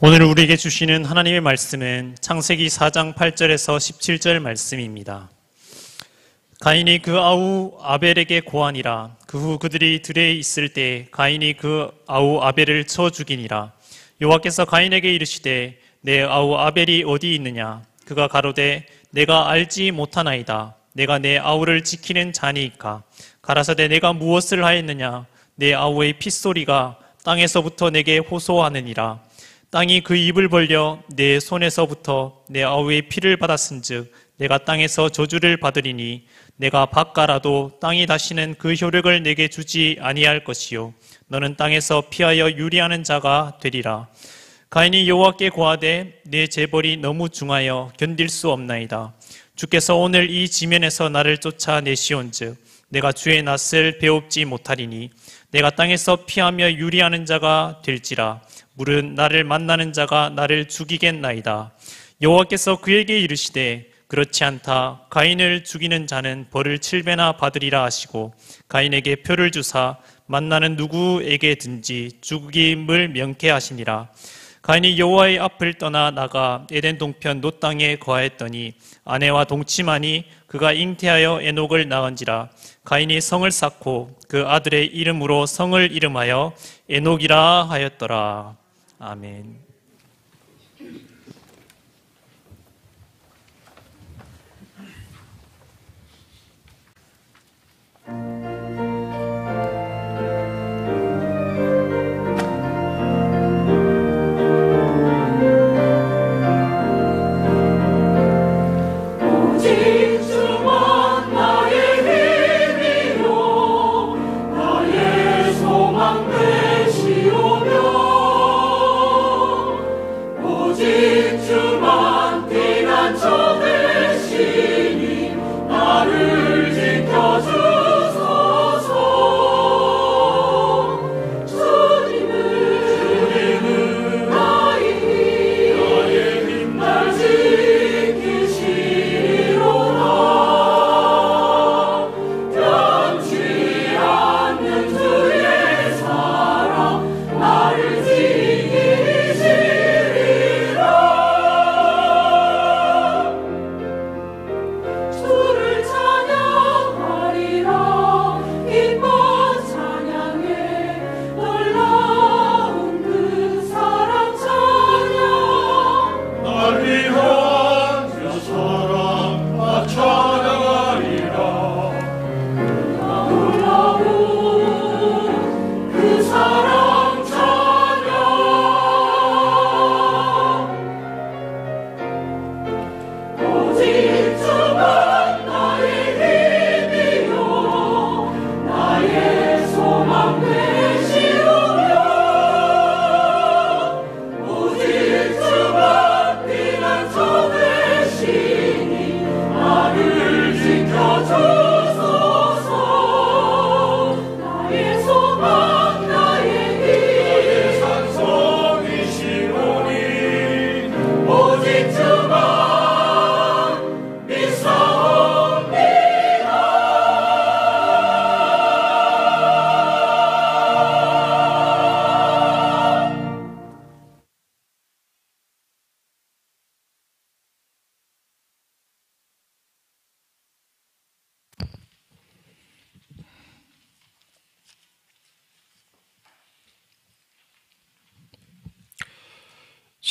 오늘 우리에게 주시는 하나님의 말씀은 창세기 4장 8절에서 17절 말씀입니다. 가인이 그 아우 아벨에게 고하니라. 그 후 그들이 들에 있을 때 가인이 그 아우 아벨을 쳐 죽이니라. 여호와께서 가인에게 이르시되 내 아우 아벨이 어디 있느냐? 그가 가로되 내가 알지 못하나이다. 내가 내 아우를 지키는 자니이까. 가라사대 내가 무엇을 하였느냐? 내 아우의 핏소리가 땅에서부터 내게 호소하느니라. 땅이 그 입을 벌려 내 손에서부터 내 아우의 피를 받았은즉 내가 땅에서 저주를 받으리니 내가 밭가라도 땅이 다시는 그 효력을 내게 주지 아니할 것이요 너는 땅에서 피하여 유리하는 자가 되리라. 가인이 여호와께 고하되 내 재벌이 너무 중하여 견딜 수 없나이다. 주께서 오늘 이 지면에서 나를 쫓아내시온즉 내가 주의 낯을 배웁지 못하리니 내가 땅에서 피하며 유리하는 자가 될지라. 물은 나를 만나는 자가 나를 죽이겠나이다. 여호와께서 그에게 이르시되 그렇지 않다. 가인을 죽이는 자는 벌을 7배나 받으리라 하시고 가인에게 표를 주사 만나는 누구에게든지 죽임을 명쾌하시니라. 가인이 여호와의 앞을 떠나 나가 에덴 동편 놋 땅에 거하였더니 아내와 동침하니 그가 잉태하여 에녹을 낳은지라. 가인이 성을 쌓고 그 아들의 이름으로 성을 이름하여 에녹이라 하였더라. 아멘.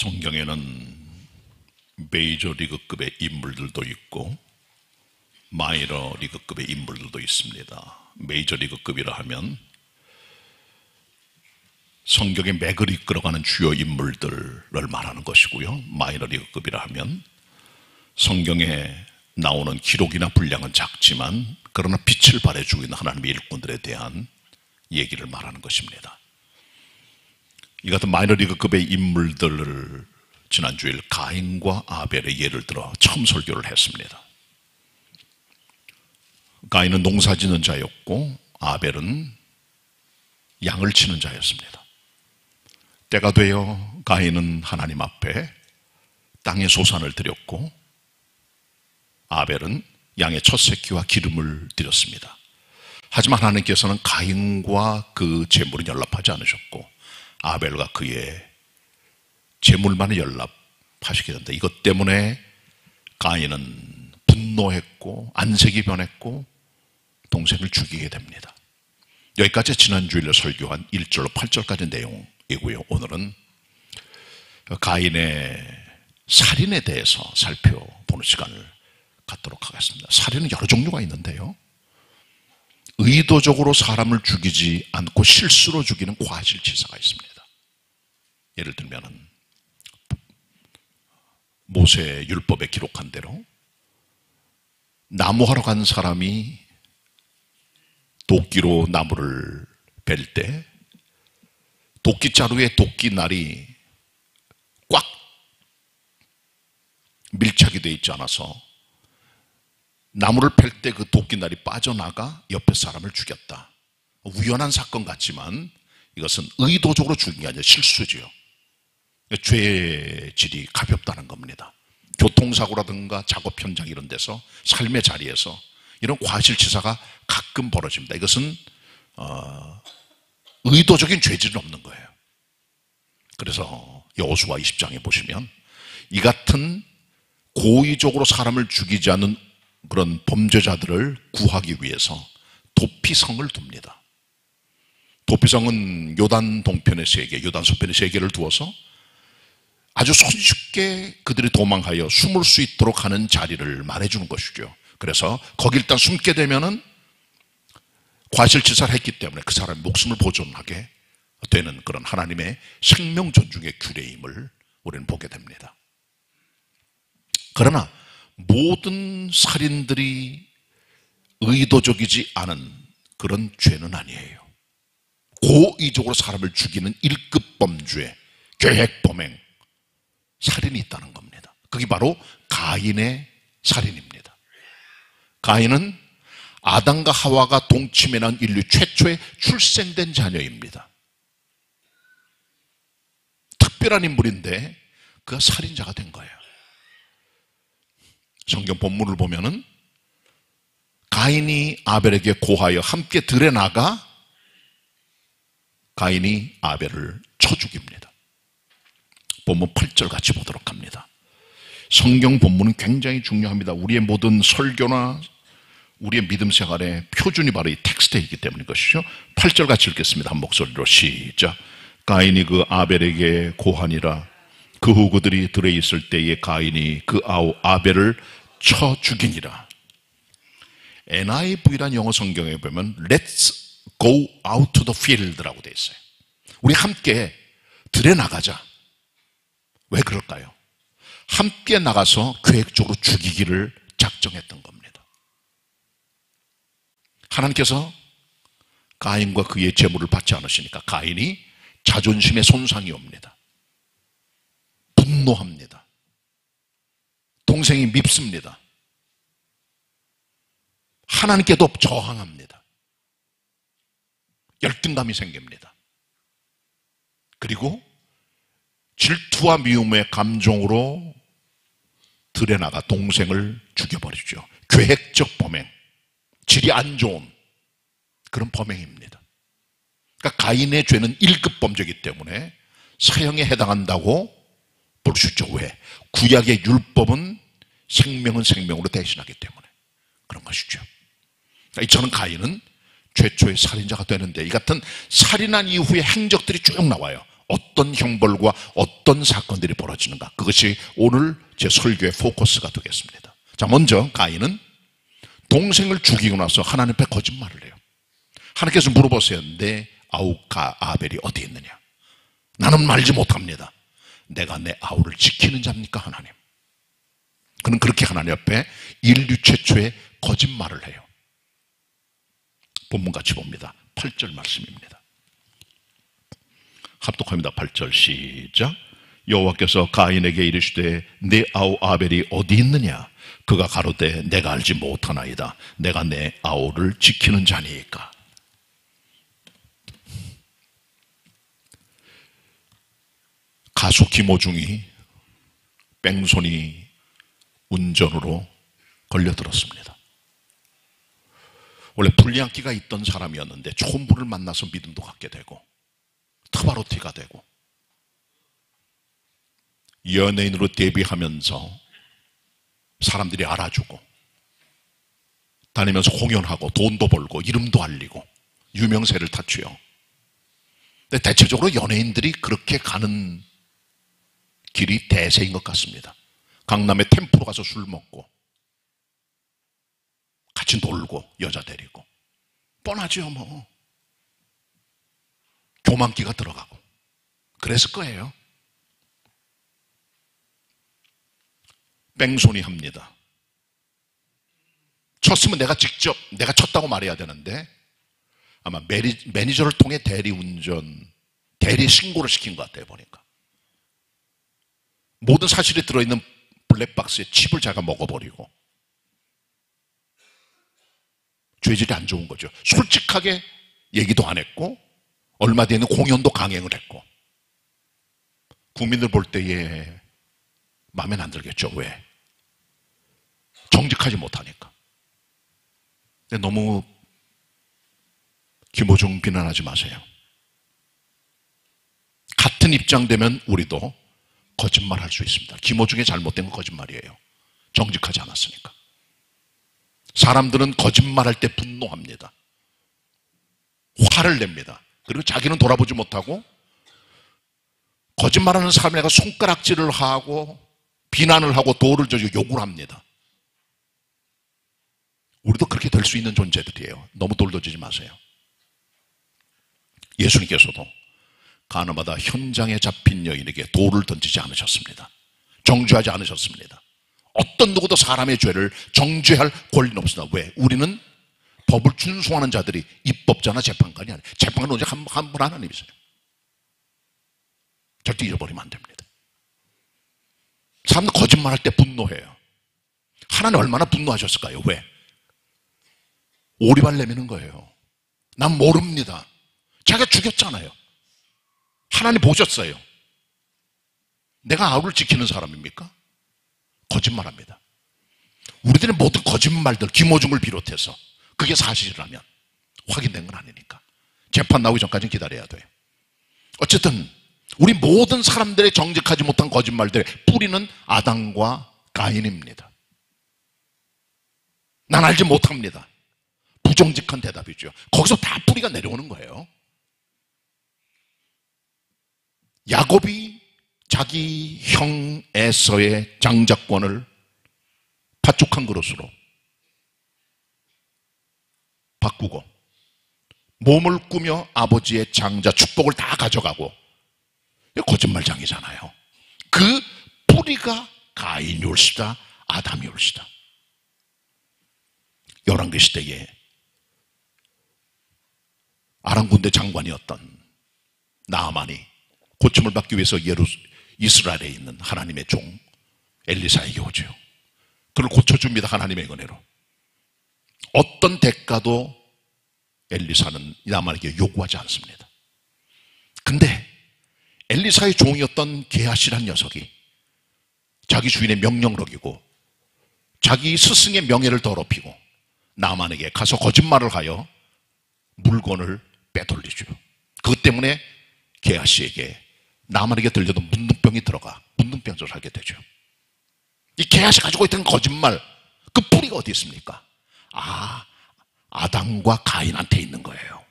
성경에는 메이저리그급의 인물들도 있고 마이너리그급의 인물들도 있습니다. 메이저리그급이라 하면 성경의 맥을 이끌어가는 주요 인물들을 말하는 것이고요. 마이너리그급이라 하면 성경에 나오는 기록이나 분량은 작지만 그러나 빛을 발해주고 있는 하나님의 일꾼들에 대한 얘기를 말하는 것입니다. 이 같은 마이너리그급의 인물들을 지난주일 가인과 아벨의 예를 들어 처음 설교를 했습니다. 가인은 농사 짓는 자였고 아벨은 양을 치는 자였습니다. 때가 되어 가인은 하나님 앞에 땅의 소산을 드렸고 아벨은 양의 첫 새끼와 기름을 드렸습니다. 하지만 하나님께서는 가인과 그 제물은 연락하지 않으셨고 아벨과 그의 재물만을 연락하시게 된다. 이것 때문에 가인은 분노했고 안색이 변했고 동생을 죽이게 됩니다. 여기까지 지난주일에 설교한 1절로 8절까지 내용이고요. 오늘은 가인의 살인에 대해서 살펴보는 시간을 갖도록 하겠습니다. 살인은 여러 종류가 있는데요. 의도적으로 사람을 죽이지 않고 실수로 죽이는 과실치사가 있습니다. 예를 들면 모세 율법에 기록한 대로 나무하러 간 사람이 도끼로 나무를 벨 때 도끼자루에 도끼날이 꽉 밀착이 되어 있지 않아서 나무를 펼 때 그 도끼날이 빠져나가 옆에 사람을 죽였다. 우연한 사건 같지만 이것은 의도적으로 죽인 게 아니라 실수지요. 죄의 질이 가볍다는 겁니다. 교통사고라든가 작업 현장 이런 데서 삶의 자리에서 이런 과실치사가 가끔 벌어집니다. 이것은 의도적인 죄질은 없는 거예요. 그래서 여호수아 20장에 보시면 이 같은 고의적으로 사람을 죽이지 않는 그런 범죄자들을 구하기 위해서 도피성을 둡니다. 도피성은 요단 동편의 세 개, 요단 서편의 세 개를 두어서 아주 손쉽게 그들이 도망하여 숨을 수 있도록 하는 자리를 말해주는 것이죠. 그래서 거기 일단 숨게 되면은 과실치사를 했기 때문에 그 사람의 목숨을 보존하게 되는 그런 하나님의 생명 존중의 규례임을 우리는 보게 됩니다. 그러나 모든 살인들이 의도적이지 않은 그런 죄는 아니에요. 고의적으로 사람을 죽이는 1급 범죄, 계획 범행, 살인이 있다는 겁니다. 그게 바로 가인의 살인입니다. 가인은 아담과 하와가 동침해 난 인류 최초의 출생된 자녀입니다. 특별한 인물인데 그가 살인자가 된 거예요. 성경 본문을 보면은 가인이 아벨에게 고하여 함께 들에 나가 가인이 아벨을 쳐 죽입니다. 본문 8절 같이 보도록 합니다. 성경 본문은 굉장히 중요합니다. 우리의 모든 설교나 우리의 믿음 생활의 표준이 바로 이 텍스트이기 때문인 것이죠. 8절 같이 읽겠습니다. 한 목소리로 시작. 가인이 그 아벨에게 고하니라. 그 후 그들이 들에 있을 때에 가인이 그 아우 아벨을 쳐 죽이니라. NIV란 영어 성경에 보면 Let's go out to the field라고 되어 있어요. 우리 함께 들에 나가자. 왜 그럴까요? 함께 나가서 계획적으로 죽이기를 작정했던 겁니다. 하나님께서 가인과 그의 재물을 받지 않으시니까 가인이 자존심에 손상이 옵니다. 분노합니다. 동생이 밉습니다. 하나님께도 저항합니다. 열등감이 생깁니다. 그리고 질투와 미움의 감정으로 들에 나가 동생을 죽여버리죠. 계획적 범행, 질이 안 좋은 그런 범행입니다. 그러니까 가인의 죄는 1급 범죄이기 때문에 사형에 해당한다고 볼 수 있죠. 왜? 구약의 율법은 생명은 생명으로 대신하기 때문에 그런 것이죠. 그러니까 저는 가인은 최초의 살인자가 되는데 이 같은 살인한 이후의 행적들이 쭉 나와요. 어떤 형벌과 어떤 사건들이 벌어지는가. 그것이 오늘 제 설교의 포커스가 되겠습니다. 자, 먼저 가인은 동생을 죽이고 나서 하나님 앞에 거짓말을 해요. 하나님께서 물어보세요. 내 아우가 아벨이 어디 있느냐? 나는 말지 못합니다. 내가 내 아우를 지키는 자입니까 하나님? 그는 그렇게 하나님 앞에 인류 최초의 거짓말을 해요. 본문 같이 봅니다. 8절 말씀입니다. 합독합니다. 8절 시작. 여호와께서 가인에게 이르시되 내 아우 아벨이 어디 있느냐? 그가 가로되 내가 알지 못하나이다. 내가 내 아우를 지키는 자니까. 가수 김호중이 뺑소니 운전으로 걸려들었습니다. 원래 불량기가 있던 사람이었는데 좋은 분을 만나서 믿음도 갖게 되고 트바로티가 되고 연예인으로 데뷔하면서 사람들이 알아주고 다니면서 공연하고 돈도 벌고 이름도 알리고 유명세를 탔지요. 근데 대체적으로 연예인들이 그렇게 가는 길이 대세인 것 같습니다. 강남에 템프로 가서 술 먹고 같이 놀고 여자 데리고 뻔하죠 뭐. 교만기가 들어가고 그랬을 거예요. 뺑소니 합니다. 쳤으면 내가 직접 내가 쳤다고 말해야 되는데 아마 매니저를 통해 대리 신고를 시킨 것 같아요. 보니까 모든 사실이 들어있는 블랙박스에 칩을 자기가 먹어버리고 죄질이 안 좋은 거죠. 솔직하게 얘기도 안 했고 얼마 뒤에는 공연도 강행을 했고 국민들 볼 때에 마음에 안 들겠죠. 왜? 정직하지 못하니까. 근데 너무 김호중 비난하지 마세요. 같은 입장 되면 우리도 거짓말 할 수 있습니다. 김호중의 잘못된 건 거짓말이에요. 정직하지 않았으니까. 사람들은 거짓말할 때 분노합니다. 화를 냅니다. 그리고 자기는 돌아보지 못하고 거짓말하는 사람에게 손가락질을 하고 비난을 하고 도를 저지고 욕을 합니다. 우리도 그렇게 될 수 있는 존재들이에요. 너무 돌도지지 마세요. 예수님께서도 가나마다 현장에 잡힌 여인에게 돌을 던지지 않으셨습니다. 정죄하지 않으셨습니다. 어떤 누구도 사람의 죄를 정죄할 권리는 없습니다. 왜? 우리는 법을 준수하는 자들이 입법자나 재판관이 아니에요. 재판관은 오직 한 분 하나님이세요. 절대 잊어버리면 안 됩니다. 사람들 거짓말할 때 분노해요. 하나님 얼마나 분노하셨을까요? 왜? 오리발 내미는 거예요. 난 모릅니다. 자기가 죽였잖아요. 하나님 보셨어요. 내가 아우를 지키는 사람입니까? 거짓말합니다. 우리들의 모든 거짓말들, 김호중을 비롯해서 그게 사실이라면 확인된 건 아니니까 재판 나오기 전까지는 기다려야 돼요. 어쨌든 우리 모든 사람들의 정직하지 못한 거짓말들의 뿌리는 아담과 가인입니다. 난 알지 못합니다. 부정직한 대답이죠. 거기서 다 뿌리가 내려오는 거예요. 야곱이 자기 형 에서의 장자권을 팥죽한 그릇으로 바꾸고 몸을 꾸며 아버지의 장자 축복을 다 가져가고 거짓말장이잖아요. 그 뿌리가 가인이 올시다 아담이 올시다. 열왕기 시대에 아람 군대 장관이었던 나아만이 고침을 받기 위해서 이스라엘에 있는 하나님의 종 엘리사에게 오죠. 그를 고쳐줍니다. 하나님의 은혜로. 어떤 대가도 엘리사는 나아만에게 요구하지 않습니다. 근데 엘리사의 종이었던 게하시란 녀석이 자기 주인의 명령을 어기고 자기 스승의 명예를 더럽히고 나아만에게 가서 거짓말을 하여 물건을 빼돌리죠. 그것 때문에 게하시에게 나아만에게 들려던 문둥병이 들어가 문둥병을 하게 되죠. 이 게하시 가지고 있던 거짓말 그 뿌리가 어디 있습니까? 아담과 가인한테 있는 거예요.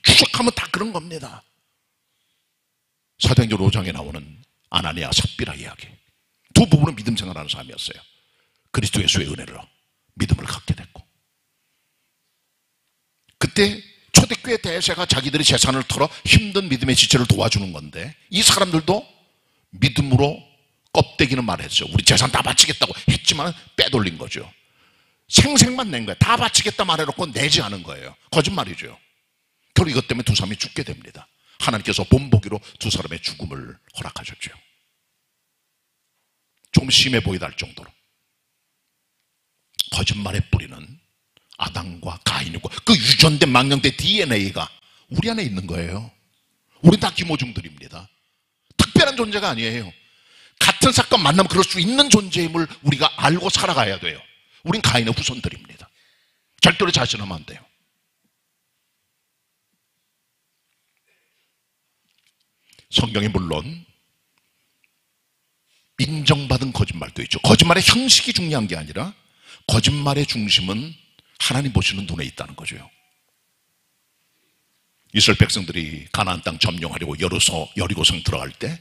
추적하면 다 그런 겁니다. 사도행전 5장에 나오는 아나니아 삽비라 이야기. 두 부부는 믿음 생활하는 사람이었어요. 그리스도 예수의 은혜로 믿음을 갖게 됐고 그때 초대교회 대세가 자기들의 재산을 털어 힘든 믿음의 지체를 도와주는 건데 이 사람들도 믿음으로 껍데기는 말했죠. 우리 재산 다 바치겠다고 했지만 빼돌린 거죠. 생색만 낸 거예요. 다 바치겠다 말해놓고 내지 않은 거예요. 거짓말이죠. 결국 이것 때문에 두 사람이 죽게 됩니다. 하나님께서 본보기로 두 사람의 죽음을 허락하셨죠. 좀 심해 보이다 할 정도로. 거짓말의 뿌리는 아담과 가인이고 그 유전된 망령된 DNA가 우리 안에 있는 거예요. 우린 다 김호중들입니다. 특별한 존재가 아니에요. 같은 사건 만나면 그럴 수 있는 존재임을 우리가 알고 살아가야 돼요. 우린 가인의 후손들입니다. 절대로 자신하면 안 돼요. 성경이 물론 인정받은 거짓말도 있죠. 거짓말의 형식이 중요한 게 아니라 거짓말의 중심은 하나님 보시는 눈에 있다는 거죠. 이스라엘 백성들이 가나안 땅 점령하려고 여리고성 들어갈 때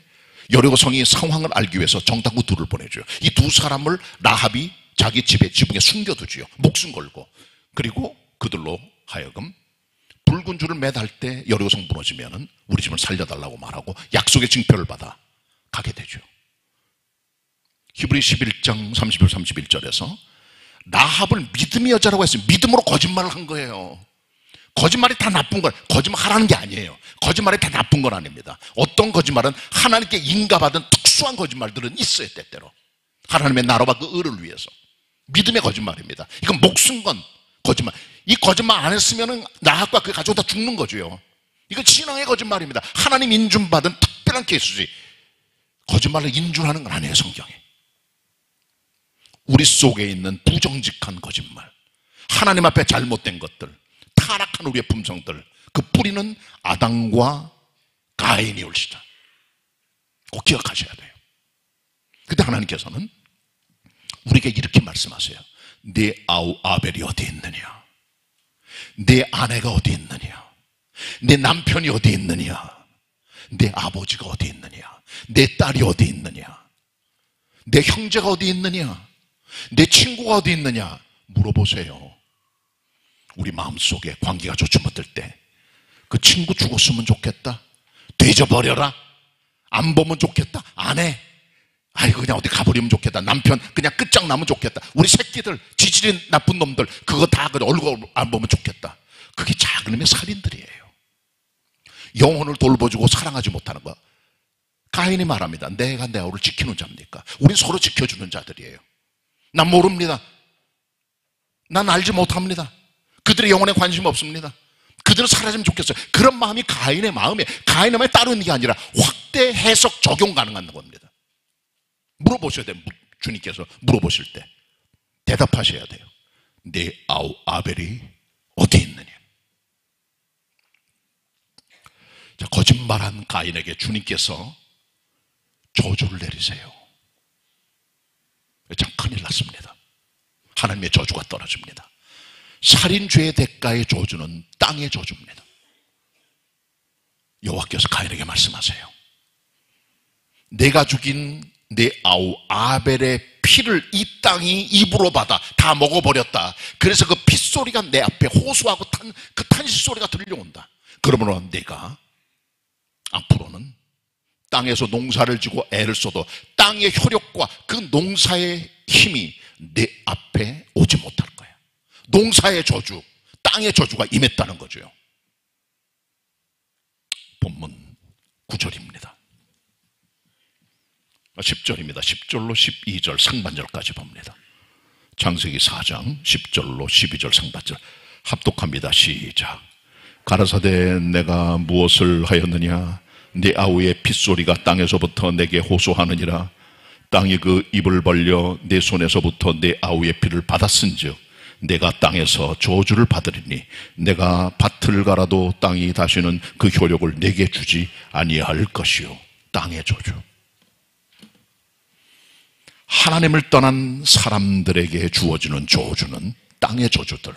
여리고성이 상황을 알기 위해서 정탐구 둘을 보내줘요. 이 두 사람을 라합이 자기 집에 지붕에 숨겨두지요. 목숨 걸고. 그리고 그들로 하여금 붉은 줄을 매달 때 여리고성 무너지면은 우리 집을 살려달라고 말하고 약속의 징표를 받아 가게 되죠. 히브리 11장 30절 31절에서 라합을 믿음의 여자라고 했어요. 믿음으로 거짓말을 한 거예요. 거짓말이 다 나쁜 걸, 거짓말 하라는 게 아니에요. 거짓말이 다 나쁜 건 아닙니다. 어떤 거짓말은 하나님께 인가받은 특수한 거짓말들은 있어요. 때때로 하나님의 나라와 그 의를 위해서. 믿음의 거짓말입니다. 이건 목숨 건 거짓말. 이 거짓말 안 했으면 라합과 그 가족 다 죽는 거죠. 이건 신앙의 거짓말입니다. 하나님 인준받은 특별한 케이스지. 거짓말을 인준하는 건 아니에요. 성경에. 우리 속에 있는 부정직한 거짓말, 하나님 앞에 잘못된 것들, 타락한 우리의 품성들, 그 뿌리는 아담과 가인이 올시다. 꼭 기억하셔야 돼요. 그때 하나님께서는 우리에게 이렇게 말씀하세요. 네 아우 아벨이 어디 있느냐? 네 아내가 어디 있느냐? 내 남편이 어디 있느냐? 내 아버지가 어디 있느냐? 내 딸이 어디 있느냐? 내 형제가 어디 있느냐? 내 친구가 어디 있느냐? 물어보세요. 우리 마음속에 관계가 좋지 못할 때 그 친구 죽었으면 좋겠다. 되져버려라. 안 보면 좋겠다. 아내 아이고 그냥 어디 가버리면 좋겠다. 남편 그냥 끝장나면 좋겠다. 우리 새끼들 지질이 나쁜 놈들 그거 다 그래 얼굴 안 보면 좋겠다. 그게 작은 놈의 살인들이에요. 영혼을 돌보주고 사랑하지 못하는 거. 가인이 말합니다. 내가 내 아우를 지키는 자입니까? 우린 서로 지켜주는 자들이에요. 난 모릅니다. 난 알지 못합니다. 그들의 영혼에 관심 없습니다. 그들은 사라지면 좋겠어요. 그런 마음이 가인의 마음에, 가인의 마음에 따로 있는 게 아니라 확대 해석 적용 가능한 겁니다. 물어보셔야 돼요. 주님께서 물어보실 때 대답하셔야 돼요. 내 아우 아벨이 어디 있느냐? 자, 거짓말한 가인에게 주님께서 저주를 내리세요. 참 큰일 났습니다. 하나님의 저주가 떨어집니다. 살인죄의 대가의 저주는 땅의 저주입니다. 여호와께서 가인에게 말씀하세요. 내가 죽인 내 아우 아벨의 피를 이 땅이 입으로 받아 다 먹어버렸다. 그래서 그 핏소리가 내 앞에 호소하고 그 탄식 소리가 들려온다. 그러므로 내가 앞으로는 땅에서 농사를 지고 애를 써도 땅의 효력과 그 농사의 힘이 내 앞에 오지 못할 거야. 농사의 저주, 땅의 저주가 임했다는 거죠. 본문 9절입니다. 10절입니다. 10절로 12절 상반절까지 봅니다. 창세기 4장 10절로 12절 상반절 합독합니다. 시작. 가라사대 내가 무엇을 하였느냐? 네 아우의 핏소리가 땅에서부터 내게 호소하느니라. 땅이 그 입을 벌려 내 손에서부터 내 아우의 피를 받았은즉 내가 땅에서 저주를 받으리니 내가 밭을 갈아도 땅이 다시는 그 효력을 내게 주지 아니할 것이요. 땅의 저주. 하나님을 떠난 사람들에게 주어지는 저주는 땅의 저주들.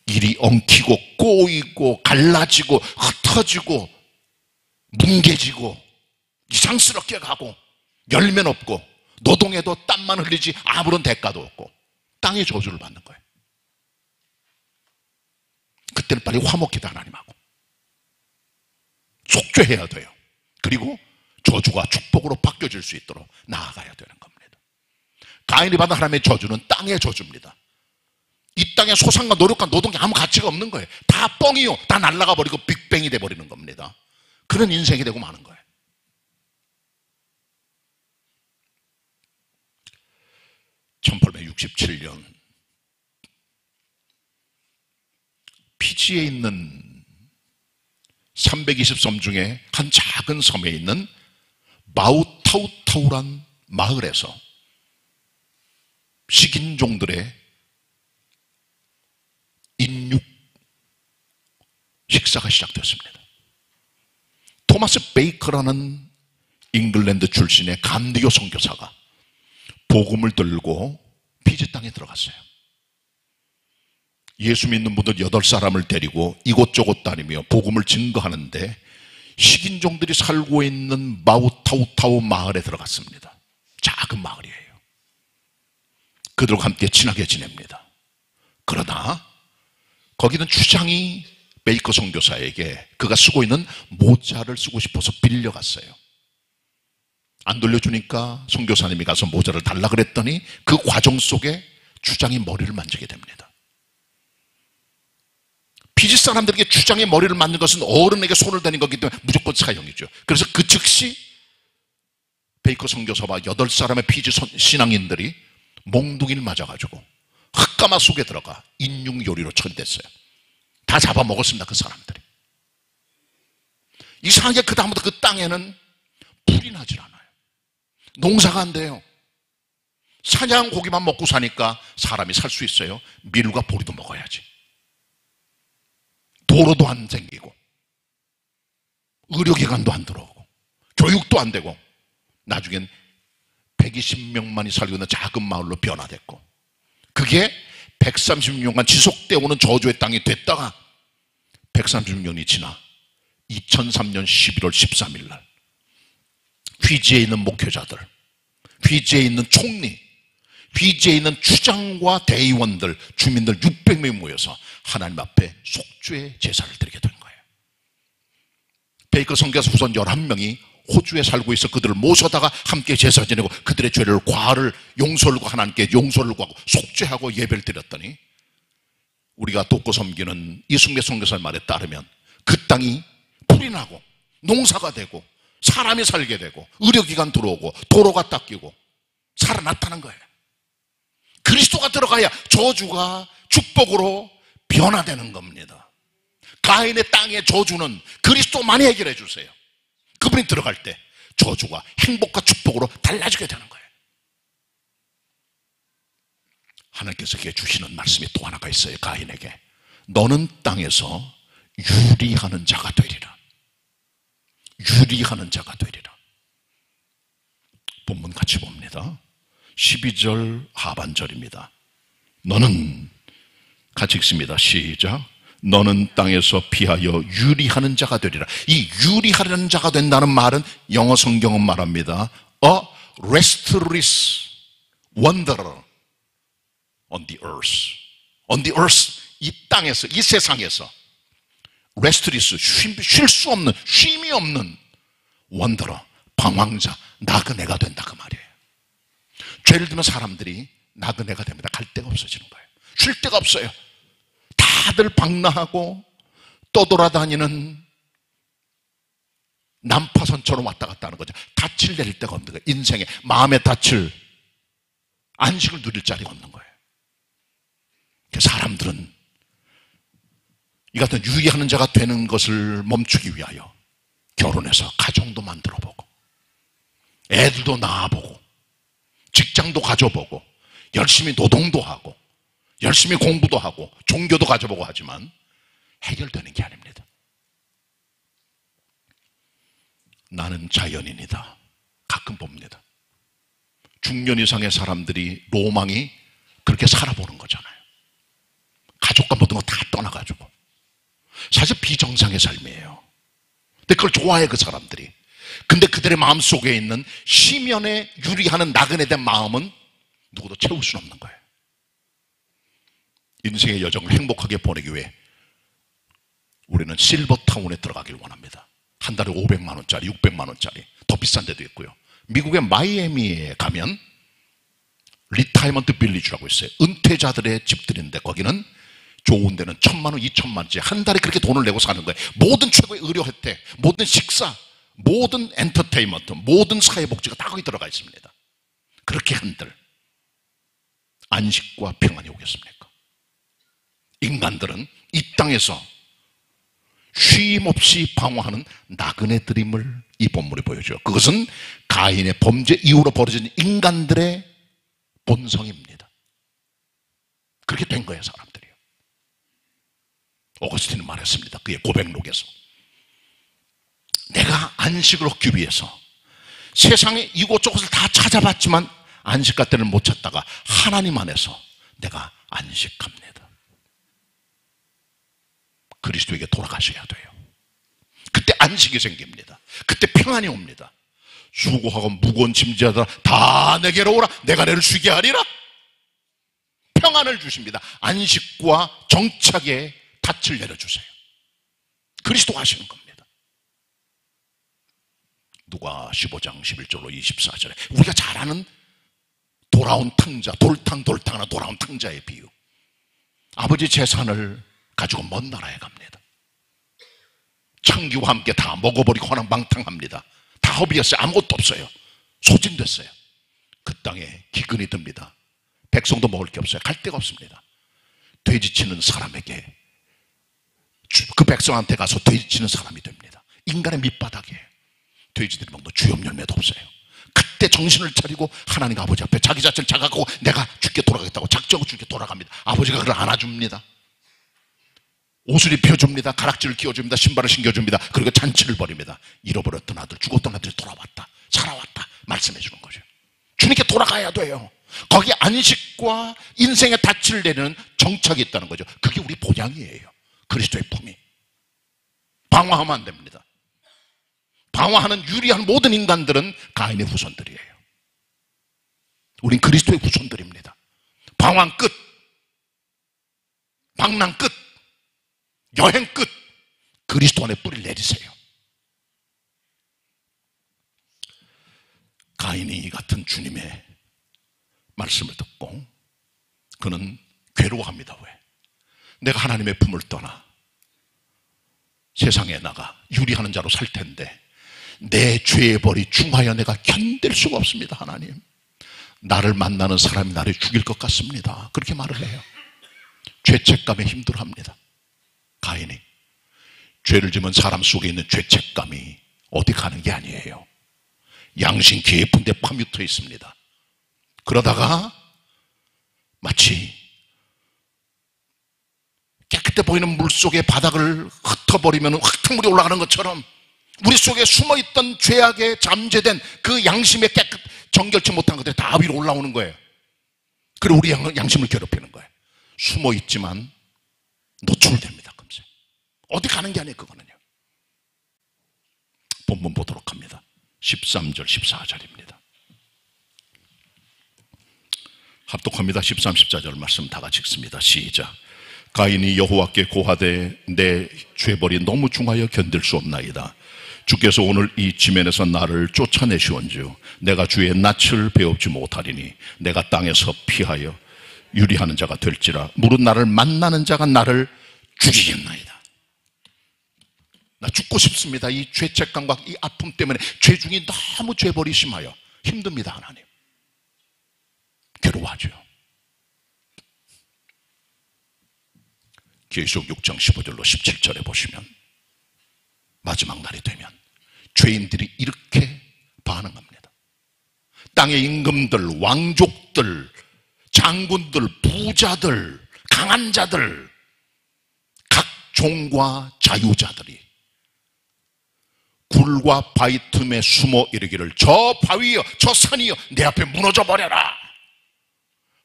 일이 엉키고 꼬이고 갈라지고 흩어지고 뭉개지고 이상스럽게 가고 열매는 없고 노동해도 땀만 흘리지 아무런 대가도 없고 땅의 저주를 받는 거예요. 그때는 빨리 화목기도 하나님하고 속죄해야 돼요. 그리고 저주가 축복으로 바뀌어질 수 있도록 나아가야 되는 겁니다. 가인이 받은 하나님의 저주는 땅의 저주입니다. 이 땅의 소상과 노력과 노동이 아무 가치가 없는 거예요. 다 뻥이요. 다 날아가 버리고 빅뱅이 돼버리는 겁니다. 그런 인생이 되고 마는 거예요. 1867년 피지에 있는 320섬 중에 한 작은 섬에 있는 마우타우타우란 마을에서 식인종들의 인육 식사가 시작됐습니다. 토마스 베이커라는 잉글랜드 출신의 감리교 선교사가 복음을 들고 피지 땅에 들어갔어요. 예수 믿는 분들 8사람을 데리고 이곳저곳 다니며 복음을 증거하는데 식인종들이 살고 있는 마우타우타우 마을에 들어갔습니다. 작은 마을이에요. 그들과 함께 친하게 지냅니다. 그러나 거기는 주장이 베이커 선교사에게 그가 쓰고 있는 모자를 쓰고 싶어서 빌려갔어요. 안 돌려주니까 선교사님이 가서 모자를 달라 그랬더니 그 과정 속에 주장이 머리를 만지게 됩니다. 피지 사람들에게 주장의 머리를 만진 것은 어른에게 손을 대는 거기 때문에 무조건 사형이죠. 그래서 그 즉시 베이커 선교사와 8사람의 피지 신앙인들이 몽둥이를 맞아가지고 흙가마 속에 들어가 인육요리로 처리됐어요. 다 잡아먹었습니다. 그 사람들이. 이상하게 그 다음부터 그 땅에는 불이 나질 않아요. 농사가 안 돼요. 사냥 고기만 먹고 사니까 사람이 살 수 있어요. 밀과 보리도 먹어야지. 도로도 안 생기고 의료기관도 안 들어오고 교육도 안 되고 나중엔 120명만이 살고 있는 작은 마을로 변화됐고 그게 130년간 지속되어 오는 저주의 땅이 됐다가 130년이 지나 2003년 11월 13일 날 휘지에 있는 목회자들, 휘지에 있는 총리, 휘지에 있는 추장과 대의원들, 주민들 600명이 모여서 하나님 앞에 속죄의 제사를 드리게 된 거예요. 베이커 선교사 후손 11명이 호주에 살고 있어 그들을 모셔다가 함께 제사 지내고 그들의 죄를 과를 용서를 구하고 하나님께 용서를 구하고 속죄하고 예배를 드렸더니 우리가 돕고 섬기는 이승배 선교사의 말에 따르면 그 땅이 불이 나고 농사가 되고 사람이 살게 되고 의료기관 들어오고 도로가 닦이고 살아났다는 거예요. 그리스도가 들어가야 저주가 축복으로 변화되는 겁니다. 가인의 땅의 저주는 그리스도만이 해결해 주세요. 그분이 들어갈 때 저주가 행복과 축복으로 달라지게 되는 거예요. 하나님께서 그게 주시는 말씀이 또 하나가 있어요. 가인에게 너는 땅에서 유리하는 자가 되리라. 유리하는 자가 되리라. 본문 같이 봅니다. 12절 하반절입니다. 너는 같이 읽습니다. 시작. 너는 땅에서 피하여 유리하는 자가 되리라. 이 유리하는 자가 된다는 말은 영어 성경은 말합니다. A restless wanderer on the earth. On the earth. 이 땅에서, 이 세상에서 restless, 쉴 수 없는, 쉼이 없는 wanderer, 방황자, 나그네가 된다 그 말이에요. 죄를 들면 사람들이 나그네가 됩니다. 갈 데가 없어지는 거예요. 쉴 데가 없어요. 다들 방랑하고 떠돌아다니는 난파선처럼 왔다 갔다 하는 거죠. 닻을 내릴 데가 없는 거예요. 인생에 마음의 닻을 안식을 누릴 자리가 없는 거예요. 사람들은 이 같은 유의하는 자가 되는 것을 멈추기 위하여 결혼해서 가정도 만들어보고 애들도 낳아보고 직장도 가져보고 열심히 노동도 하고 열심히 공부도 하고 종교도 가져보고 하지만 해결되는 게 아닙니다. 나는 자연인이다. 가끔 봅니다. 중년 이상의 사람들이 로망이 그렇게 살아보는 거잖아요. 가족과 모든 거 다 떠나가지고 사실 비정상의 삶이에요. 근데 그걸 좋아해 그 사람들이. 근데 그들의 마음속에 있는 시면에 유리하는 나그네된 마음은 누구도 채울 수는 없는 거예요. 인생의 여정을 행복하게 보내기 위해 우리는 실버타운에 들어가길 원합니다. 한 달에 500만 원짜리, 600만 원짜리, 더 비싼 데도 있고요. 미국의 마이애미에 가면 리타이먼트 빌리지라고 있어요. 은퇴자들의 집들인데 거기는 좋은 데는 1,000만 원, 2,000만 원짜리 한 달에 그렇게 돈을 내고 사는 거예요. 모든 최고의 의료 혜택, 모든 식사, 모든 엔터테인먼트, 모든 사회복지가 다 거기 들어가 있습니다. 그렇게 한들 안식과 평안이 오겠습니까? 인간들은 이 땅에서 쉼 없이 방황하는 나그네들임을 이 본문이 보여줘요. 그것은 가인의 범죄 이후로 벌어진 인간들의 본성입니다. 그렇게 된 거예요, 사람들이요. 오거스틴은 말했습니다. 그의 고백록에서 내가 안식을 얻기 위해서 세상에 이곳저곳을 다 찾아봤지만 안식할 때를 못 찾다가 하나님 안에서 내가 안식합니다. 그리스도에게 돌아가셔야 돼요. 그때 안식이 생깁니다. 그때 평안이 옵니다. 수고하고 무거운 짐지하다 다 내게로 오라. 내가 너를 쉬게 하리라. 평안을 주십니다. 안식과 정착의 닻을 내려주세요. 그리스도가 하시는 겁니다. 누가 15장 11절로 24절에 우리가 잘 아는 돌아온 탕자, 돌탕하나 돌아온 탕자의 비유. 아버지 재산을 가지고 먼 나라에 갑니다. 창기와 함께 다 먹어버리고 허랑방탕합니다. 다 허비였어요. 아무것도 없어요. 소진됐어요. 그 땅에 기근이 듭니다. 백성도 먹을 게 없어요. 갈 데가 없습니다. 돼지치는 사람에게, 그 백성한테 가서 돼지치는 사람이 됩니다. 인간의 밑바닥이에요. 돼지들이 먹는 주염 열매도 없어요. 그때 정신을 차리고 하나님 아버지 앞에 자기 자체를 자각하고 내가 주께 돌아가겠다고 작정하고 주께 돌아갑니다. 아버지가 그를 안아줍니다. 옷을 입혀줍니다. 가락지를 끼워줍니다. 신발을 신겨줍니다. 그리고 잔치를 벌입니다. 잃어버렸던 아들, 죽었던 아들이 돌아왔다, 살아왔다 말씀해 주는 거죠. 주님께 돌아가야 돼요. 거기 안식과 인생의 닻을 내는 정착이 있다는 거죠. 그게 우리 본향이에요. 그리스도의 품이. 방황하면 안 됩니다. 방황하는 유리한 모든 인간들은 가인의 후손들이에요. 우린 그리스도의 후손들입니다. 방황 끝, 방랑 끝, 여행 끝, 그리스도 안에 뿌리를 내리세요. 가인이 같은 주님의 말씀을 듣고 그는 괴로워합니다. 왜? 내가 하나님의 품을 떠나 세상에 나가 유리하는 자로 살 텐데 내 죄의 벌이 중하여 내가 견딜 수가 없습니다. 하나님, 나를 만나는 사람이 나를 죽일 것 같습니다. 그렇게 말을 해요. 죄책감에 힘들어합니다. 가인이 죄를 지은 사람 속에 있는 죄책감이 어디 가는 게 아니에요. 양심 깊은 데 파묻혀 있습니다. 그러다가 마치 깨끗해 보이는 물속의 바닥을 흩어버리면 흙탕물이 올라가는 것처럼 우리 속에 숨어있던 죄악에 잠재된 그 양심에 정결치 못한 것들이 다 위로 올라오는 거예요. 그리고 우리 양심을 괴롭히는 거예요. 숨어있지만 노출됩니다. 금세. 어디 가는 게 아니에요. 그거는요. 본문 보도록 합니다. 13절 14절입니다. 합독합니다. 13, 14절 말씀 다 같이 읽습니다. 시작. 가인이 여호와께 고하되 내 죄벌이 너무 중하여 견딜 수 없나이다. 주께서 오늘 이 지면에서 나를 쫓아내시온즉 내가 주의 낯을 배웁지 못하리니 내가 땅에서 피하여 유리하는 자가 될지라 무릇 나를 만나는 자가 나를 죽이겠나이다. 나 죽고 싶습니다. 이 죄책감과 이 아픔 때문에 죄중이 너무 죄벌이 심하여 힘듭니다. 하나님, 괴로워하죠. 계시록 6장 15절로 17절에 보시면 마지막 날이 되면 죄인들이 이렇게 반응합니다. 땅의 임금들, 왕족들, 장군들, 부자들, 강한 자들, 각 종과 자유자들이 굴과 바위 틈에 숨어 이르기를 저 바위여 저 산이여 내 앞에 무너져 버려라.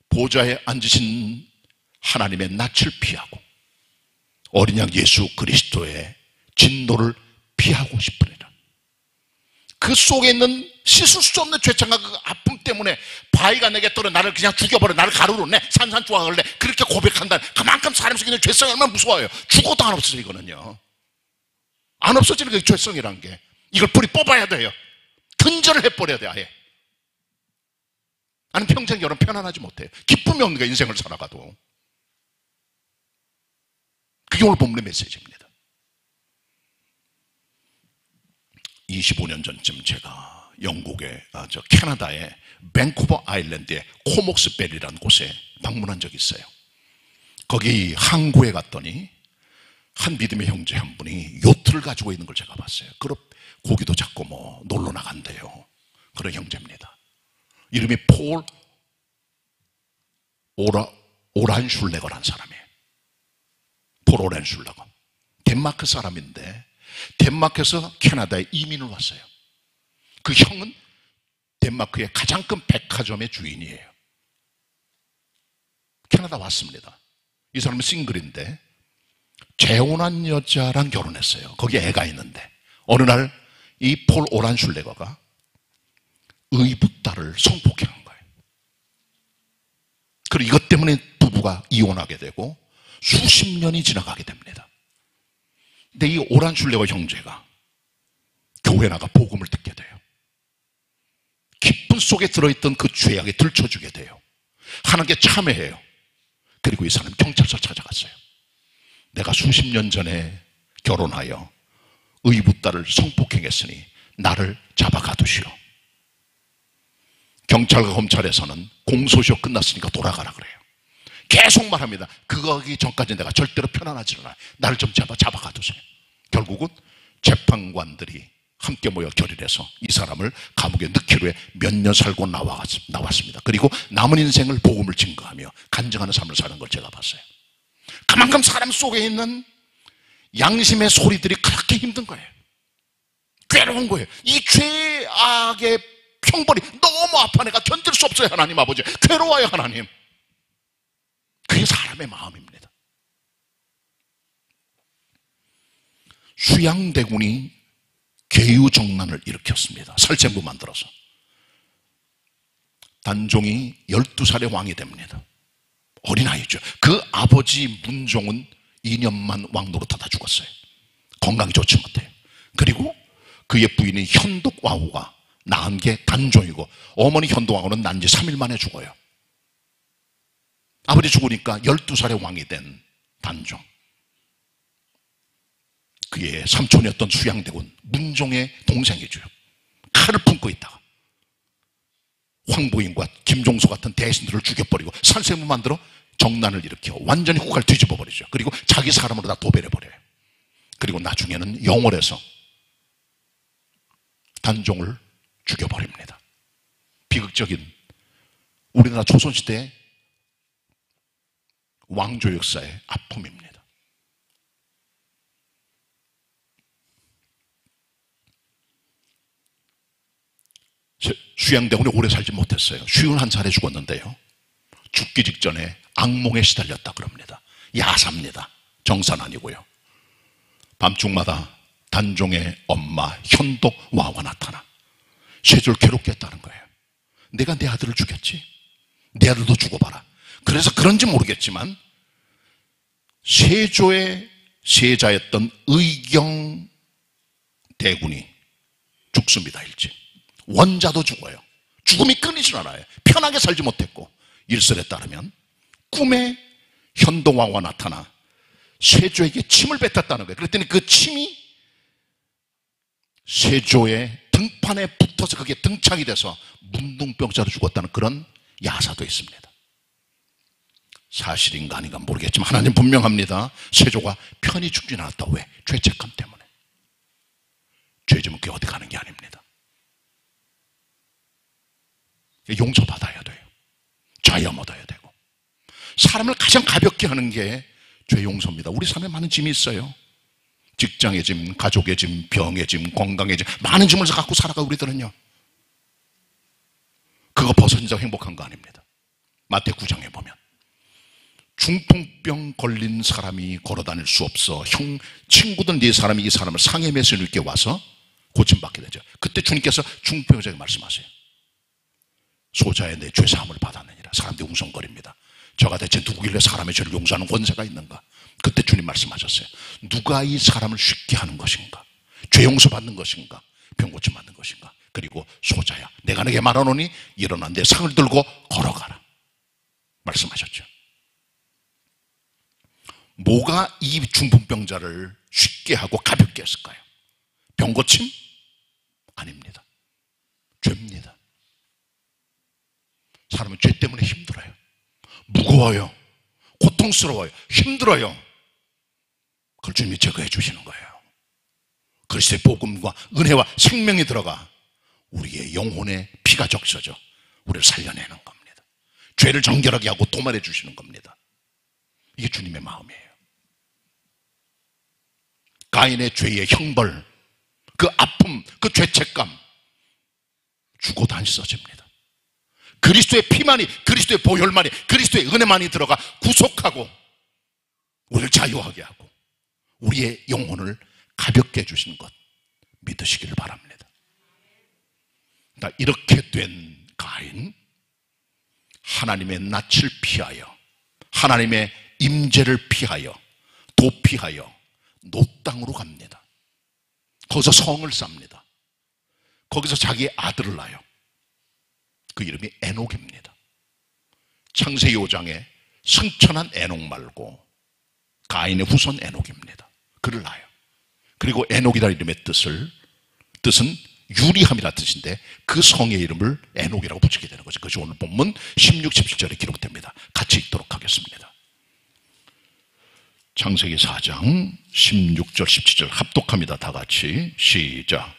보좌에 앉으신 하나님의 낯을 피하고 어린 양 예수 그리스도의 진노를 피하고 싶으리라. 그 속에 있는 씻을 수 없는 죄책과 그 아픔 때문에 바위가 내게 떨어 나를 그냥 죽여버려, 나를 가루로 내, 산산조각을 내, 그렇게 고백한다. 그만큼 사람 속에 있는 죄성이 얼마나 무서워요. 죽어도 안 없어져. 이거는요 안 없어지는 게 죄성이란 게. 이걸 뿌리 뽑아야 돼요. 근절을 해버려야 돼. 아예. 아니면 평생 여러분 편안하지 못해요. 기쁨이 없는 거야. 인생을 살아가도. 그게 오늘 본문의 메시지입니다. 25년 전쯤 제가 영국의 캐나다의 밴쿠버 아일랜드의 코목스베리라는 곳에 방문한 적이 있어요. 거기 항구에 갔더니 한 믿음의 형제 한 분이 요트를 가지고 있는 걸 제가 봤어요. 그럼 고기도 잡고 뭐 놀러 나간대요. 그런 형제입니다. 이름이 폴 오란슐레거라는 사람이에요. 폴 오란슐레거. 덴마크 사람인데 덴마크에서 캐나다에 이민을 왔어요. 그 형은 덴마크의 가장 큰 백화점의 주인이에요. 캐나다 왔습니다. 이 사람은 싱글인데 재혼한 여자랑 결혼했어요. 거기에 애가 있는데 어느 날 이 폴 오란슐레거가 의붓딸을 성폭행한 거예요. 그리고 이것 때문에 부부가 이혼하게 되고 수십 년이 지나가게 됩니다. 근데 이 오란슐레거 형제가 교회 나가 복음을 듣게 돼요. 깊은 속에 들어있던 그 죄악에 들춰주게 돼요. 하나님께 참회해요. 그리고 이 사람 경찰서 찾아갔어요. 내가 수십 년 전에 결혼하여 의붓딸을 성폭행했으니 나를 잡아 가두시오. 경찰과 검찰에서는 공소시효 끝났으니까 돌아가라 그래요. 계속 말합니다. 그거 하기 전까지 내가 절대로 편안하지 않아. 나를 좀 잡아 가두세요. 결국은 재판관들이 함께 모여 결의해서 이 사람을 감옥에 넣기로 해 몇 년 살고 나왔습니다. 그리고 남은 인생을 복음을 증거하며 간증하는 삶을 사는 걸 제가 봤어요. 그만큼 사람 속에 있는 양심의 소리들이 그렇게 힘든 거예요. 괴로운 거예요. 이 죄악의 형벌이 너무 아파 내가 견딜 수 없어요. 하나님 아버지 괴로워요. 하나님. 그게 사람의 마음입니다. 수양대군이 계유정난을 일으켰습니다. 살생부 만들어서 단종이 12살의 왕이 됩니다. 어린아이죠. 그 아버지 문종은 2년만 왕노릇하다 죽었어요. 건강이 좋지 못해요. 그리고 그의 부인인 현독왕후가 낳은 게 단종이고 어머니 현독왕후는 난 지 3일 만에 죽어요. 아버지 죽으니까 12살의 왕이 된 단종, 그의 삼촌이었던 수양대군 문종의 동생이죠. 칼을 품고 있다가 황보인과 김종서 같은 대신들을 죽여버리고 살생부 만들어 정난을 일으켜 완전히 국가를 뒤집어버리죠. 그리고 자기 사람으로 다 도배해버려요. 그리고 나중에는 영월에서 단종을 죽여버립니다. 비극적인 우리나라 조선시대의 왕조 역사의 아픔입니다. 수양대군이 오래 살지 못했어요. 51살에 죽었는데요. 죽기 직전에 악몽에 시달렸다 그럽니다. 야사입니다. 정산 아니고요. 밤중마다 단종의 엄마 현독와가 나타나 세조를 괴롭게 했다는 거예요. 내가 내 아들을 죽였지? 내 아들도 죽어봐라. 그래서 그런지 모르겠지만 세조의 세자였던 의경대군이 죽습니다. 일찍. 원자도 죽어요. 죽음이 끊이질 않아요. 편하게 살지 못했고 일설에 따르면 꿈에 현동왕후가 나타나 세조에게 침을 뱉었다는 거예요. 그랬더니 그 침이 세조의 등판에 붙어서 그게 등착이 돼서 문둥병자로 죽었다는 그런 야사도 있습니다. 사실인가 아닌가 모르겠지만 하나님 분명합니다. 세조가 편히 죽진 않았다. 왜? 죄책감 때문에. 죄 지면 그게 어디 가는 게 아닙니다. 용서받아야 돼요. 자유 얻어야 되고. 사람을 가장 가볍게 하는 게 죄 용서입니다. 우리 삶에 많은 짐이 있어요. 직장의 짐, 가족의 짐, 병의 짐, 건강의 짐, 많은 짐을 갖고 살아가 우리들은요. 그거 벗어진다고 행복한 거 아닙니다. 마태 9장에 보면 중풍병 걸린 사람이 걸어다닐 수 없어 친구들 네 사람이 이 사람을 상해 메시로 이렇게 와서 고침받게 되죠. 그때 주님께서 중풍병자에게 말씀하세요. 소자의 내 죄사함을 받았느니라. 사람들이 웅성거립니다. 저가 대체 누구길래 사람의 죄를 용서하는 권세가 있는가? 그때 주님 말씀하셨어요. 누가 이 사람을 쉽게 하는 것인가? 죄 용서받는 것인가? 병 고침 받는 것인가? 그리고 소자야, 내가 내게 말하노니 일어나 내 상을 들고 걸어가라 말씀하셨죠. 뭐가 이 중풍병자를 쉽게 하고 가볍게 했을까요? 병 고침? 아닙니다. 죄입니다. 사람은 죄 때문에 힘들어요. 무거워요. 고통스러워요. 힘들어요. 그걸 주님이 제거해 주시는 거예요. 그리스도의 복음과 은혜와 생명이 들어가 우리의 영혼에 피가 적셔져 우리를 살려내는 겁니다. 죄를 정결하게 하고 도말해 주시는 겁니다. 이게 주님의 마음이에요. 가인의 죄의 형벌, 그 아픔, 그 죄책감, 죽어도 안 씻어집니다. 그리스도의 피만이, 그리스도의 보혈만이, 그리스도의 은혜만이 들어가 구속하고 우리를 자유하게 하고 우리의 영혼을 가볍게 해주시는 것 믿으시기를 바랍니다. 이렇게 된 가인, 하나님의 낯을 피하여, 하나님의 임재를 피하여, 도피하여 놋 땅으로 갑니다. 거기서 성을 쌉니다. 거기서 자기의 아들을 낳아요. 그 이름이 에녹입니다. 창세기 5장에 승천한 에녹 말고 가인의 후손 에녹입니다. 그를 낳아요. 그리고 에녹이라는 이름의 뜻은 유리함이라는 뜻인데 그 성의 이름을 에녹이라고 붙이게 되는 거죠. 그것이 오늘 본문 16, 17절에 기록됩니다. 같이 읽도록 하겠습니다. 창세기 4장 16절 17절 합독합니다. 다 같이 시작.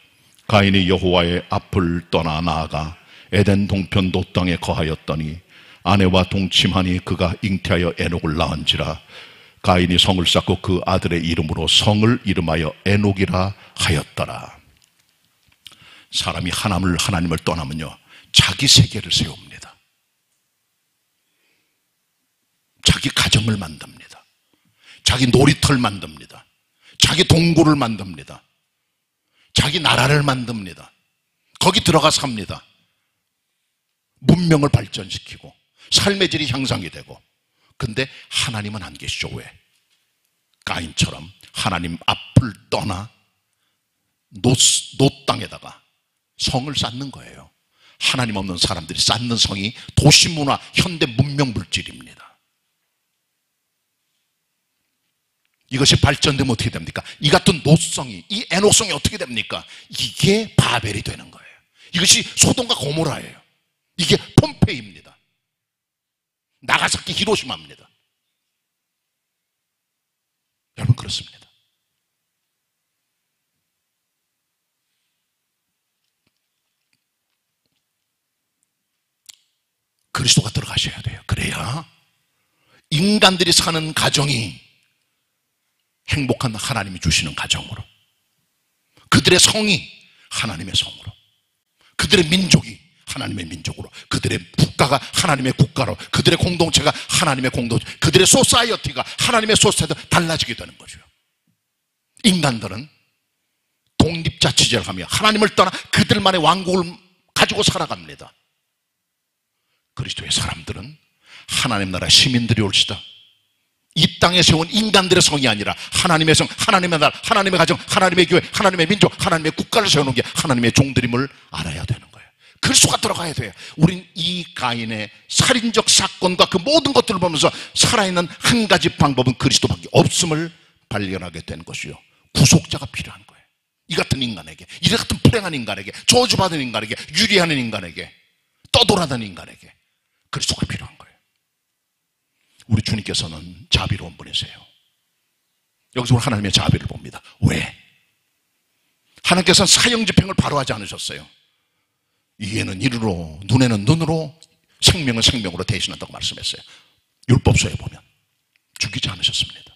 가인이 여호와의 앞을 떠나 나아가 에덴 동편 놋 땅에 거하였더니 아내와 동침하니 그가 잉태하여 에녹을 낳은지라. 가인이 성을 쌓고 그 아들의 이름으로 성을 이름하여 에녹이라 하였더라. 사람이 하나님을 떠나면요, 자기 세계를 세웁니다. 자기 가정을 만듭니다. 자기 놀이터를 만듭니다. 자기 동굴을 만듭니다. 자기 나라를 만듭니다. 거기 들어가 삽니다. 문명을 발전시키고 삶의 질이 향상이 되고. 근데 하나님은 안 계시죠. 왜? 가인처럼 하나님 앞을 떠나 놋 땅에다가 성을 쌓는 거예요. 하나님 없는 사람들이 쌓는 성이 도시문화, 현대 문명 물질입니다. 이것이 발전되면 어떻게 됩니까? 이 같은 놋성이, 이 에녹성이 어떻게 됩니까? 이게 바벨이 되는 거예요. 이것이 소돔과 고모라예요. 이게 폼페이입니다. 나가사키 히로시마입니다. 여러분, 그렇습니다. 그리스도가 들어가셔야 돼요. 그래야 인간들이 사는 가정이 행복한 하나님이 주시는 가정으로, 그들의 성이 하나님의 성으로, 그들의 민족이 하나님의 민족으로, 그들의 국가가 하나님의 국가로, 그들의 공동체가 하나님의 공동체, 그들의 소사이어티가 하나님의 소사이어티로 달라지게 되는 거죠. 인간들은 독립자치제를 하며 하나님을 떠나 그들만의 왕국을 가지고 살아갑니다. 그리스도의 사람들은 하나님 나라 시민들이 올시다. 이 땅에 세운 인간들의 성이 아니라 하나님의 성, 하나님의 나라, 하나님의 가정, 하나님의 교회, 하나님의 민족, 하나님의 국가를 세우는 게 하나님의 종들임을 알아야 되는 거예요. 그리스도가 들어가야 돼요. 우린 이 가인의 살인적 사건과 그 모든 것들을 보면서 살아있는 한 가지 방법은 그리스도밖에 없음을 발견하게 된 것이요, 구속자가 필요한 거예요. 이 같은 인간에게, 이 같은 불행한 인간에게, 저주받은 인간에게, 유리하는 인간에게, 떠돌아다니는 인간에게 그리스도가 필요한 거예요. 우리 주님께서는 자비로운 분이세요. 여기서 우리 하나님의 자비를 봅니다. 왜? 하나님께서는 사형집행을 바로 하지 않으셨어요. 이에는 이로, 눈에는 눈으로, 생명은 생명으로 대신한다고 말씀했어요. 율법서에 보면 죽이지 않으셨습니다.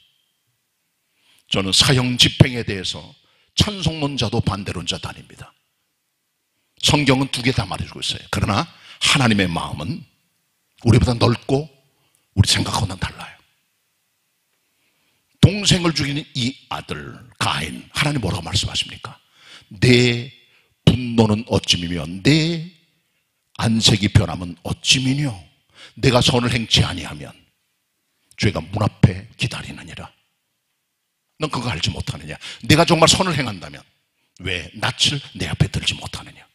저는 사형집행에 대해서 찬송론자도 반대론자도 아닙니다. 성경은 두 개 다 말해주고 있어요. 그러나 하나님의 마음은 우리보다 넓고 우리 생각하고는 달라요. 동생을 죽이는 이 아들 가인, 하나님 뭐라고 말씀하십니까? 내 분노는 어찌미며 내 안색이 변하면 어찌미뇨. 내가 선을 행치 아니하면 죄가 문 앞에 기다리느니라. 넌 그거 알지 못하느냐? 내가 정말 선을 행한다면 왜 낯을 내 앞에 들지 못하느냐?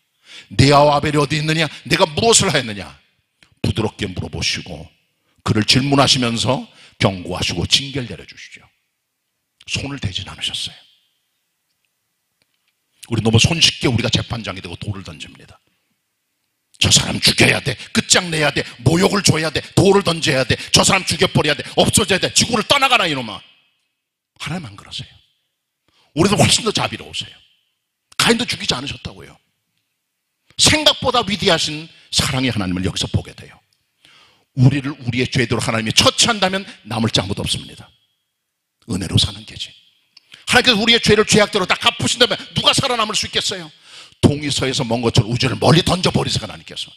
내 아와 아벨이 어디 있느냐? 내가 무엇을 하였느냐? 부드럽게 물어보시고 그를 질문하시면서 경고하시고 징계를 내려주시죠. 손을 대진 않으셨어요. 우리 너무 손쉽게 우리가 재판장이 되고 돌을 던집니다. 저 사람 죽여야 돼, 끝장내야 돼, 모욕을 줘야 돼, 돌을 던져야 돼, 저 사람 죽여버려야 돼, 없어져야 돼, 지구를 떠나가라 이놈아. 하나님 안 그러세요. 우리도 훨씬 더 자비로우세요. 가인도 죽이지 않으셨다고요. 생각보다 위대하신 사랑의 하나님을 여기서 보게 돼요. 우리를 우리의 죄대로 하나님이 처치한다면 남을 자 아무도 없습니다. 은혜로 사는 게지. 하나님께서 우리의 죄를 죄악대로 다 갚으신다면 누가 살아남을 수 있겠어요? 동이서에서 먼 것처럼 우주를 멀리 던져버리세요. 하나님께서.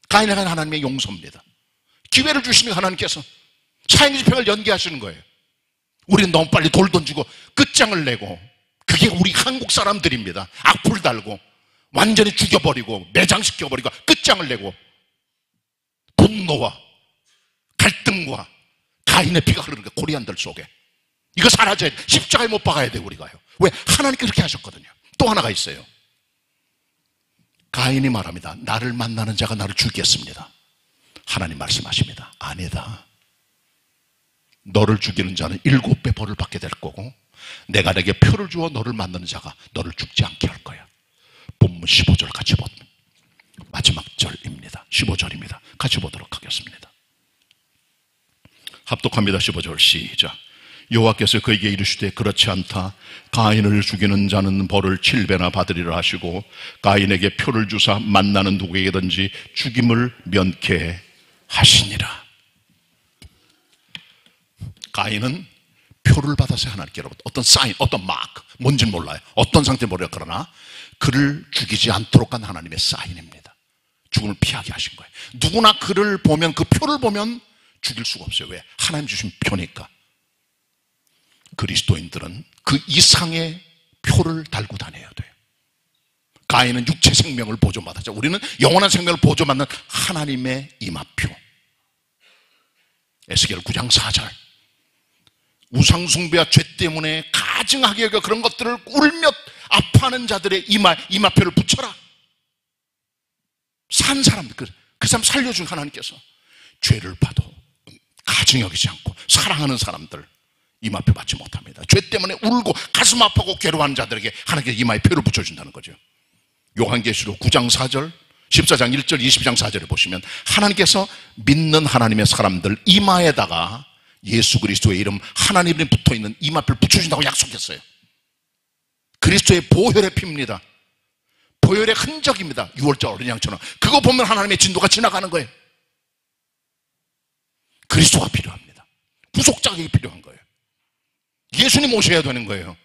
가인에게 하나님의 용서입니다. 기회를 주시는 하나님께서 사형 집행을 연기하시는 거예요. 우리는 너무 빨리 돌 던지고 끝장을 내고, 그게 우리 한국 사람들입니다. 악플 달고 완전히 죽여버리고 매장시켜버리고 끝장을 내고, 분노와 갈등과 가인의 피가 흐르는 게 코리안들 속에. 이거 사라져야 돼. 십자가에 못 박아야 돼 우리가요. 왜? 하나님께서 그렇게 하셨거든요. 또 하나가 있어요. 가인이 말합니다. 나를 만나는 자가 나를 죽이겠습니다. 하나님 말씀하십니다. 아니다. 너를 죽이는 자는 7배 벌을 받게 될 거고, 내가 내게 표를 주어 너를 만나는 자가 너를 죽지 않게 할 거야. 본문 15절 같이 보면 마지막 절입니다. 15절입니다. 같이 보도록 하겠습니다. 합독합니다. 15절 시작. 여호와께서 그에게 이르시되 그렇지 않다. 가인을 죽이는 자는 벌을 7배나 받으리라 하시고, 가인에게 표를 주사 만나는 누구에게든지 죽임을 면케 하시니라. 가인은 표를 받아서 하나님께로부터 어떤 사인, 어떤 마크, 뭔지는 몰라요. 어떤 상태는 모르요. 그러나 그를 죽이지 않도록 한 하나님의 사인입니다. 죽음을 피하게 하신 거예요. 누구나 그를 보면, 그 표를 보면 죽일 수가 없어요. 왜? 하나님 주신 표니까. 그리스도인들은 그 이상의 표를 달고 다녀야 돼요. 가인은 육체 생명을 보존받았죠. 우리는 영원한 생명을 보존받는 하나님의 임하표. 에스겔 9장 4절. 우상숭배와 죄 때문에 가증하게 여겨 그런 것들을 울며 아파하는 자들의 임하표를 붙여라. 산 사람들, 그 사람 살려준 하나님께서 죄를 봐도 가증 여기지 않고 사랑하는 사람들 임하표 받지 못합니다. 죄 때문에 울고 가슴 아프고 괴로워하는 자들에게 하나님께서 임하표를 붙여준다는 거죠. 요한계시록 9장 4절, 14장 1절, 22장 4절에 보시면 하나님께서 믿는 하나님의 사람들 이마에다가 예수 그리스도의 이름, 하나님이 붙어있는 임하표를 붙여준다고 약속했어요. 그리스도의 보혈의 피입니다. 보혈의 흔적입니다. 6월절 어린 양처럼. 그거 보면 하나님의 진도가 지나가는 거예요. 그리스도가 필요합니다. 구속자가 필요한 거예요. 예수님 오셔야 되는 거예요.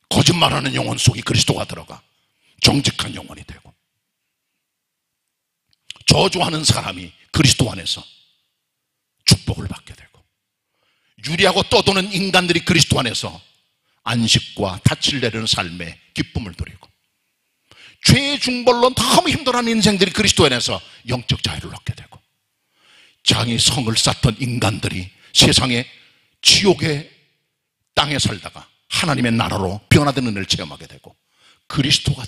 거짓말하는 영혼 속에 그리스도가 들어가 정직한 영혼이 되고, 저주하는 사람이 그리스도 안에서 축복을 받게 되고, 유리하고 떠도는 인간들이 그리스도 안에서 안식과 닻을 내리는 삶의 기쁨을 누리고, 죄의 중벌로 너무 힘들어하는 인생들이 그리스도 안에서 영적 자유를 얻게 되고, 장이 성을 쌓던 인간들이 세상에 지옥의 땅에 살다가 하나님의 나라로 변화되는 은혜를 체험하게 되고, 그리스도가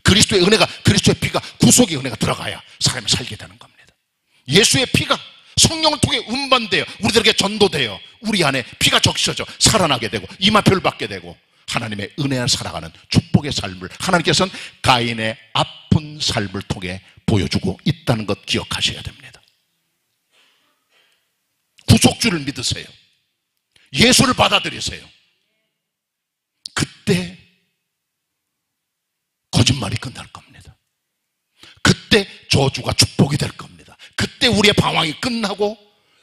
그리스도의 은혜가, 그리스도의 피가, 구속의 은혜가 들어가야 사람이 살게 되는 겁니다. 예수의 피가 성령을 통해 운반되어 우리들에게 전도되어 우리 안에 피가 적셔져 살아나게 되고 임하표를 받게 되고 하나님의 은혜를 살아가는 축복의 삶을 하나님께서는 가인의 아픈 삶을 통해 보여주고 있다는 것 기억하셔야 됩니다. 구속주를 믿으세요. 예수를 받아들이세요. 그때 거짓말이 끝날 겁니다. 그때 저주가 축복이 될 겁니다. 그때 우리의 방황이 끝나고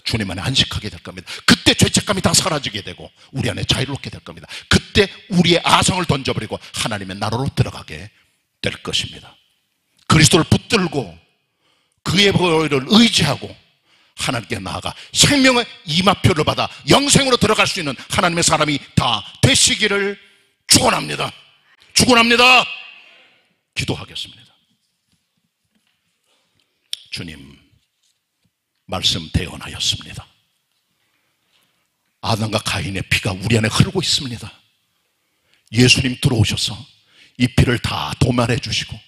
주님 안에 안식하게 될 겁니다. 그때 죄책감이 다 사라지게 되고 우리 안에 자유를 얻게 될 겁니다. 그때 우리의 아성을 던져버리고 하나님의 나라로 들어가게 될 것입니다. 그리스도를 붙들고 그의 보혈을 의지하고 하나님께 나아가 생명의 임하표를 받아 영생으로 들어갈 수 있는 하나님의 사람이 다 되시기를 축원합니다. 축원합니다. 기도하겠습니다. 주님, 말씀 대언하였습니다. 아담과 가인의 피가 우리 안에 흐르고 있습니다. 예수님 들어오셔서 이 피를 다 도말해 주시고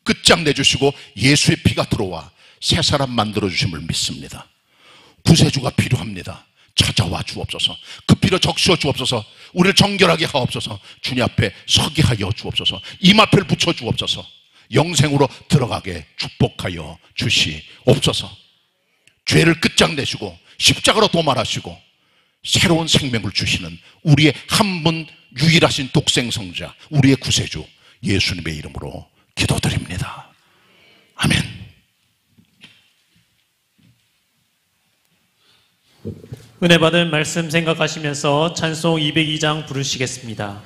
끝장내 주시고 예수의 피가 들어와 새 사람 만들어 주심을 믿습니다. 구세주가 필요합니다. 찾아와 주옵소서. 그 피로 적셔 주옵소서. 우리를 정결하게 하옵소서. 주님 앞에 서게 하여 주옵소서. 임하표를 붙여 주옵소서. 영생으로 들어가게 축복하여 주시옵소서. 죄를 끝장내시고 십자가로 도말하시고 새로운 생명을 주시는 우리의 한 분 유일하신 독생성자, 우리의 구세주 예수님의 이름으로 기도드립니다. 아멘. 은혜 받은 말씀 생각하시면서 찬송 202장 부르시겠습니다.